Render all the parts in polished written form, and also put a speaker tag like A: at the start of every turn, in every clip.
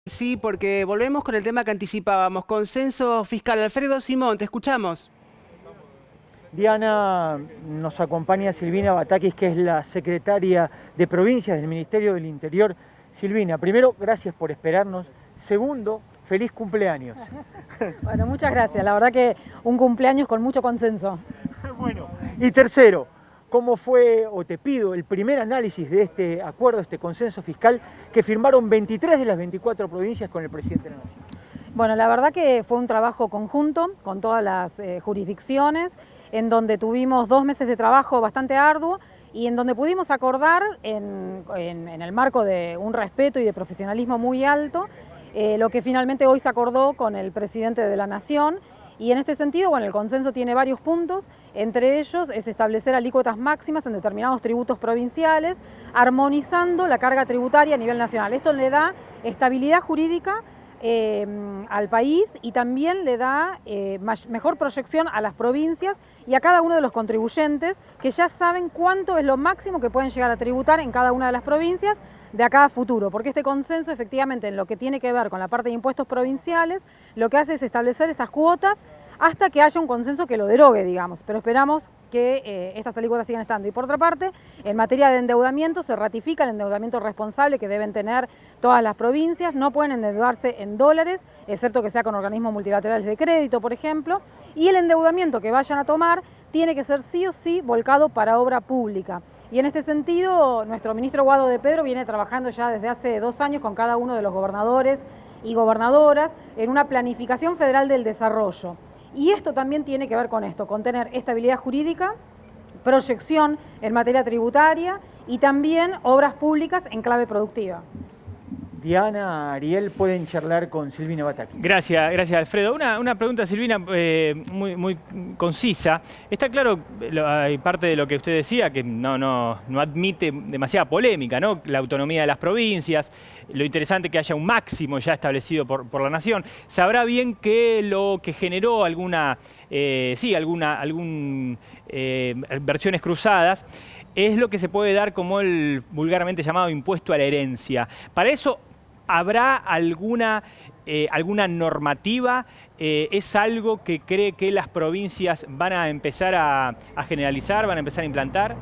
A: Sí, porque volvemos con el tema que anticipábamos, consenso fiscal. Alfredo Simón, te escuchamos.
B: Diana, nos acompaña Silvina Batakis, que es la secretaria de Provincias del Ministerio del Interior. Silvina, primero, gracias por esperarnos. Segundo, feliz cumpleaños.
C: Bueno, muchas gracias. La verdad que un cumpleaños con mucho consenso.
B: Bueno, y tercero, ¿cómo fue, o te pido, el primer análisis de este acuerdo, este consenso fiscal que firmaron 23 de las 24 provincias con el presidente de la Nación?
C: Bueno, la verdad que fue un trabajo conjunto con todas las jurisdicciones, en donde tuvimos 2 meses de trabajo bastante arduo y en donde pudimos acordar en el marco de un respeto y de profesionalismo muy alto, lo que finalmente hoy se acordó con el presidente de la Nación. Y en este sentido, bueno, el consenso tiene varios puntos, entre ellos es establecer alícuotas máximas en determinados tributos provinciales, armonizando la carga tributaria a nivel nacional. Esto le da estabilidad jurídica al país y también le da mejor proyección a las provincias y a cada uno de los contribuyentes, que ya saben cuánto es lo máximo que pueden llegar a tributar en cada una de las provincias de acá a futuro, porque este consenso efectivamente en lo que tiene que ver con la parte de impuestos provinciales, lo que hace es establecer estas cuotas hasta que haya un consenso que lo derogue, digamos, pero esperamos que estas alícuotas sigan estando. Y por otra parte, en materia de endeudamiento, se ratifica el endeudamiento responsable que deben tener todas las provincias, no pueden endeudarse en dólares, excepto que sea con organismos multilaterales de crédito, por ejemplo, y el endeudamiento que vayan a tomar tiene que ser sí o sí volcado para obra pública. Y en este sentido, nuestro ministro Guado de Pedro viene trabajando ya desde hace 2 años con cada uno de los gobernadores y gobernadoras en una planificación federal del desarrollo. Y esto también tiene que ver con esto, con tener estabilidad jurídica, proyección en materia tributaria y también obras públicas en clave productiva.
B: Diana, Ariel, pueden charlar con Silvina Batakis.
D: Gracias Alfredo. Una pregunta, Silvina, muy concisa. Está claro, hay parte de lo que usted decía, que no admite demasiada polémica, ¿no? La autonomía de las provincias, lo interesante que haya un máximo ya establecido por la Nación. Sabrá bien que lo que generó versiones cruzadas es lo que se puede dar como el vulgarmente llamado impuesto a la herencia. Para eso, ¿habrá alguna normativa? ¿Es algo que cree que las provincias van a empezar a generalizar, van a empezar a implantar?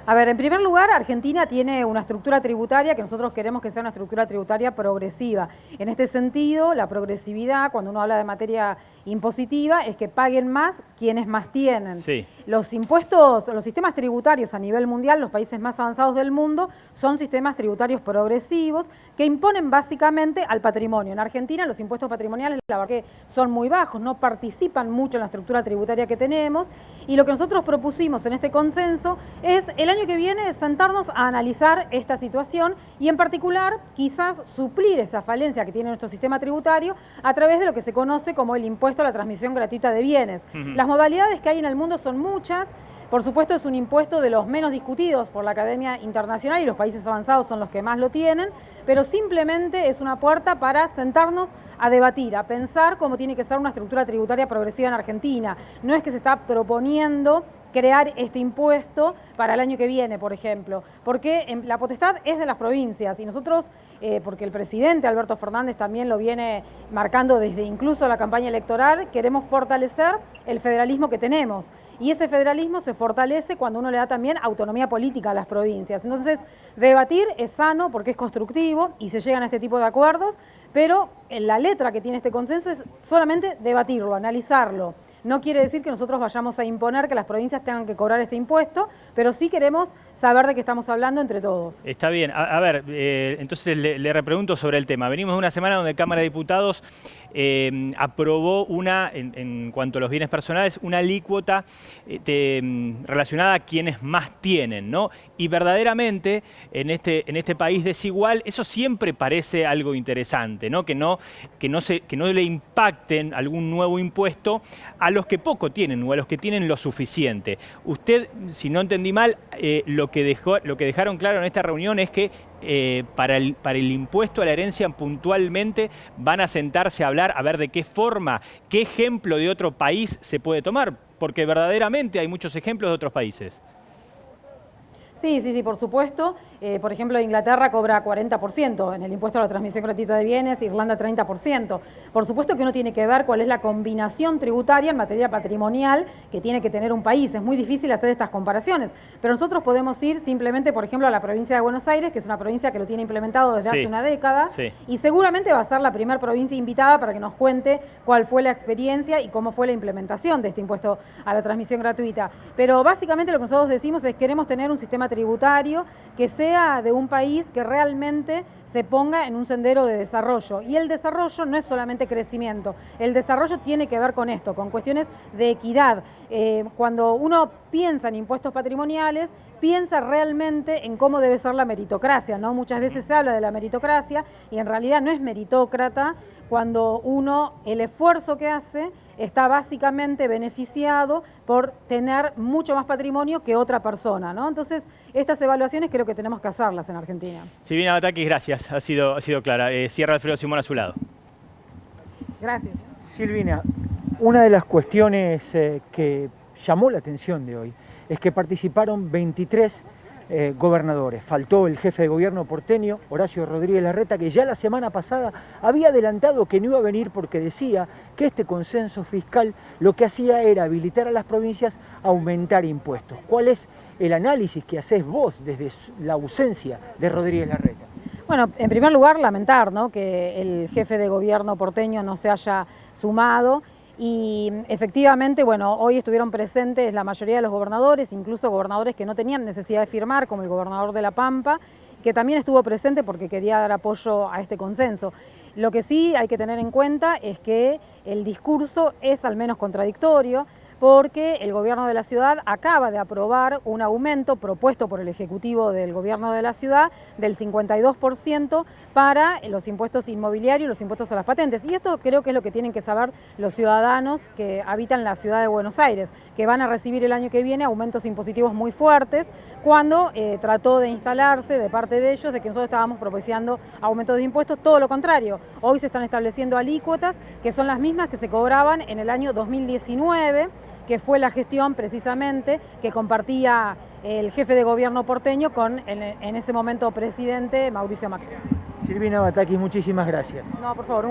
C: A ver, en primer lugar, Argentina tiene una estructura tributaria que nosotros queremos que sea una estructura tributaria progresiva. En este sentido, la progresividad, cuando uno habla de materia impositiva, es que paguen más quienes más tienen.
D: Sí.
C: Los impuestos, los sistemas tributarios a nivel mundial, los países más avanzados del mundo, son sistemas tributarios progresivos que imponen básicamente al patrimonio. En Argentina los impuestos patrimoniales, la verdad que son muy bajos, no participan mucho en la estructura tributaria que tenemos, y lo que nosotros propusimos en este consenso es el año que viene sentarnos a analizar esta situación y en particular quizás suplir esa falencia que tiene nuestro sistema tributario a través de lo que se conoce como el impuesto a la transmisión gratuita de bienes. Las modalidades que hay en el mundo son muchas. Por supuesto, es un impuesto de los menos discutidos por la Academia Internacional y los países avanzados son los que más lo tienen, pero simplemente es una puerta para sentarnos a debatir, a pensar cómo tiene que ser una estructura tributaria progresiva en Argentina. No es que se está proponiendo crear este impuesto para el año que viene, por ejemplo, porque la potestad es de las provincias y nosotros, porque el presidente Alberto Fernández también lo viene marcando desde incluso la campaña electoral, queremos fortalecer el federalismo que tenemos. Y ese federalismo se fortalece cuando uno le da también autonomía política a las provincias. Entonces, debatir es sano porque es constructivo y se llegan a este tipo de acuerdos, pero la letra que tiene este consenso es solamente debatirlo, analizarlo. No quiere decir que nosotros vayamos a imponer que las provincias tengan que cobrar este impuesto, pero sí queremos saber de qué estamos hablando entre todos.
D: Está bien. A ver, entonces le repregunto sobre el tema. Venimos de una semana donde Cámara de Diputados aprobó en cuanto a los bienes personales, una alícuota relacionada a quienes más tienen, ¿no? Y verdaderamente, en este país desigual, eso siempre parece algo interesante, ¿no? Que no le impacten algún nuevo impuesto a los que poco tienen o a los que tienen lo suficiente. Usted, si no entendí mal, lo que dejaron claro en esta reunión es que para el impuesto a la herencia puntualmente van a sentarse a hablar, a ver de qué forma, qué ejemplo de otro país se puede tomar, porque verdaderamente hay muchos ejemplos de otros países.
C: Sí, por supuesto. Por ejemplo, Inglaterra cobra 40% en el impuesto a la transmisión gratuita de bienes, Irlanda 30%. Por supuesto que uno tiene que ver cuál es la combinación tributaria en materia patrimonial que tiene que tener un país. Es muy difícil hacer estas comparaciones, pero nosotros podemos ir simplemente, por ejemplo, a la provincia de Buenos Aires, que es una provincia que lo tiene implementado desde hace una década, y seguramente va a ser la primera provincia invitada para que nos cuente cuál fue la experiencia y cómo fue la implementación de este impuesto a la transmisión gratuita. Pero básicamente lo que nosotros decimos es que queremos tener un sistema tributario que sea de un país que realmente se ponga en un sendero de desarrollo. Y el desarrollo no es solamente crecimiento, el desarrollo tiene que ver con esto, con cuestiones de equidad. Cuando uno piensa en impuestos patrimoniales, piensa realmente en cómo debe ser la meritocracia, ¿no? Muchas veces se habla de la meritocracia y en realidad no es meritócrata cuando el esfuerzo que hace está básicamente beneficiado por tener mucho más patrimonio que otra persona, ¿no? Entonces, estas evaluaciones creo que tenemos que hacerlas en Argentina.
D: Silvina Batakis, gracias, ha sido clara. Cierra Alfredo Simón a su lado.
C: Gracias.
B: Silvina, una de las cuestiones que llamó la atención de hoy es que participaron 23 gobernadores. Faltó el jefe de gobierno porteño, Horacio Rodríguez Larreta, que ya la semana pasada había adelantado que no iba a venir porque decía que este consenso fiscal lo que hacía era habilitar a las provincias a aumentar impuestos. ¿Cuál es el análisis que hacés vos desde la ausencia de Rodríguez Larreta?
C: Bueno, en primer lugar, lamentar, ¿no?, que el jefe de gobierno porteño no se haya sumado. Y efectivamente, bueno, hoy estuvieron presentes la mayoría de los gobernadores, incluso gobernadores que no tenían necesidad de firmar, como el gobernador de La Pampa, que también estuvo presente porque quería dar apoyo a este consenso. Lo que sí hay que tener en cuenta es que el discurso es al menos contradictorio, porque el gobierno de la ciudad acaba de aprobar un aumento propuesto por el Ejecutivo del gobierno de la ciudad del 52% para los impuestos inmobiliarios y los impuestos a las patentes. Y esto creo que es lo que tienen que saber los ciudadanos que habitan la ciudad de Buenos Aires, que van a recibir el año que viene aumentos impositivos muy fuertes, cuando trató de instalarse de parte de ellos de que nosotros estábamos propiciando aumentos de impuestos. Todo lo contrario, hoy se están estableciendo alícuotas que son las mismas que se cobraban en el año 2019, que fue la gestión precisamente que compartía el jefe de gobierno porteño con en ese momento presidente Mauricio Macri.
B: Silvina Batakis, muchísimas gracias.
C: No, por favor.